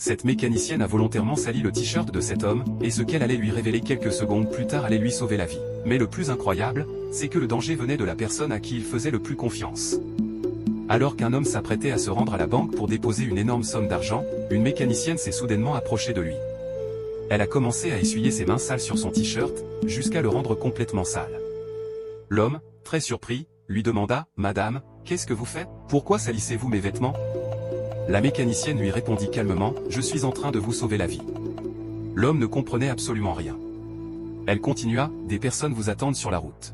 Cette mécanicienne a volontairement sali le t-shirt de cet homme, et ce qu'elle allait lui révéler quelques secondes plus tard allait lui sauver la vie. Mais le plus incroyable, c'est que le danger venait de la personne à qui il faisait le plus confiance. Alors qu'un homme s'apprêtait à se rendre à la banque pour déposer une énorme somme d'argent, une mécanicienne s'est soudainement approchée de lui. Elle a commencé à essuyer ses mains sales sur son t-shirt, jusqu'à le rendre complètement sale. L'homme, très surpris, lui demanda « Madame, qu'est-ce que vous faites? Pourquoi salissez-vous mes vêtements ?» La mécanicienne lui répondit calmement « Je suis en train de vous sauver la vie. » L'homme ne comprenait absolument rien. Elle continua « Des personnes vous attendent sur la route.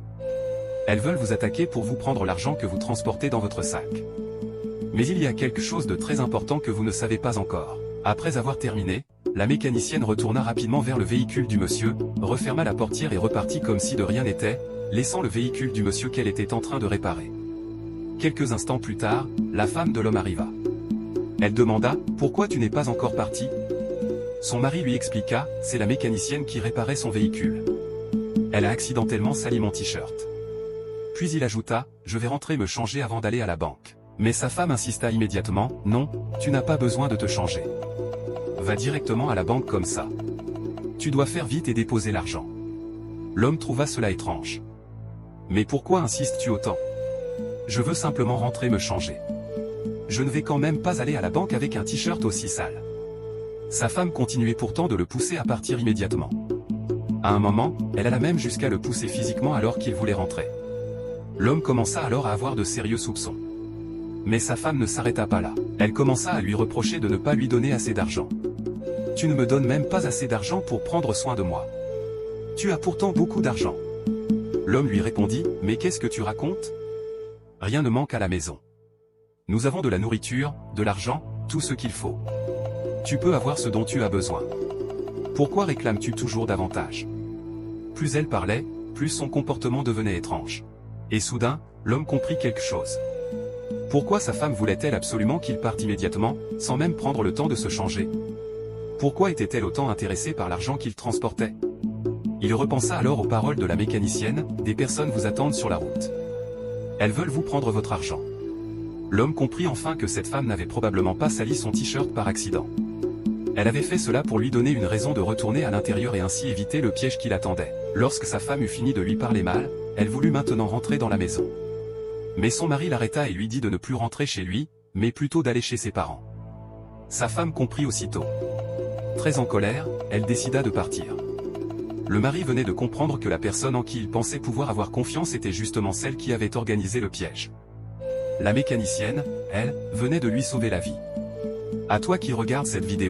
Elles veulent vous attaquer pour vous prendre l'argent que vous transportez dans votre sac. Mais il y a quelque chose de très important que vous ne savez pas encore. » Après avoir terminé, la mécanicienne retourna rapidement vers le véhicule du monsieur, referma la portière et repartit comme si de rien n'était, laissant le véhicule du monsieur qu'elle était en train de réparer. Quelques instants plus tard, la femme de l'homme arriva. Elle demanda « Pourquoi tu n'es pas encore parti ?» Son mari lui expliqua « C'est la mécanicienne qui réparait son véhicule. Elle a accidentellement sali mon t-shirt. » Puis il ajouta « Je vais rentrer me changer avant d'aller à la banque. » Mais sa femme insista immédiatement « Non, tu n'as pas besoin de te changer. Va directement à la banque comme ça. Tu dois faire vite et déposer l'argent. » L'homme trouva cela étrange. « Mais pourquoi insistes-tu autant? Je veux simplement rentrer me changer. Je ne vais quand même pas aller à la banque avec un t-shirt aussi sale. » Sa femme continuait pourtant de le pousser à partir immédiatement. À un moment, elle alla même jusqu'à le pousser physiquement alors qu'il voulait rentrer. L'homme commença alors à avoir de sérieux soupçons. Mais sa femme ne s'arrêta pas là. Elle commença à lui reprocher de ne pas lui donner assez d'argent. « Tu ne me donnes même pas assez d'argent pour prendre soin de moi. Tu as pourtant beaucoup d'argent. » L'homme lui répondit « Mais qu'est-ce que tu racontes? Rien ne manque à la maison. Nous avons de la nourriture, de l'argent, tout ce qu'il faut. Tu peux avoir ce dont tu as besoin. Pourquoi réclames-tu toujours davantage ?» Plus elle parlait, plus son comportement devenait étrange. Et soudain, l'homme comprit quelque chose. Pourquoi sa femme voulait-elle absolument qu'il parte immédiatement, sans même prendre le temps de se changer? Pourquoi était-elle autant intéressée par l'argent qu'il transportait? Il repensa alors aux paroles de la mécanicienne, « Des personnes vous attendent sur la route. Elles veulent vous prendre votre argent. » L'homme comprit enfin que cette femme n'avait probablement pas sali son t-shirt par accident. Elle avait fait cela pour lui donner une raison de retourner à l'intérieur et ainsi éviter le piège qui l'attendait. Lorsque sa femme eut fini de lui parler mal, elle voulut maintenant rentrer dans la maison. Mais son mari l'arrêta et lui dit de ne plus rentrer chez lui, mais plutôt d'aller chez ses parents. Sa femme comprit aussitôt. Très en colère, elle décida de partir. Le mari venait de comprendre que la personne en qui il pensait pouvoir avoir confiance était justement celle qui avait organisé le piège. La mécanicienne, elle, venait de lui sauver la vie. À toi qui regardes cette vidéo.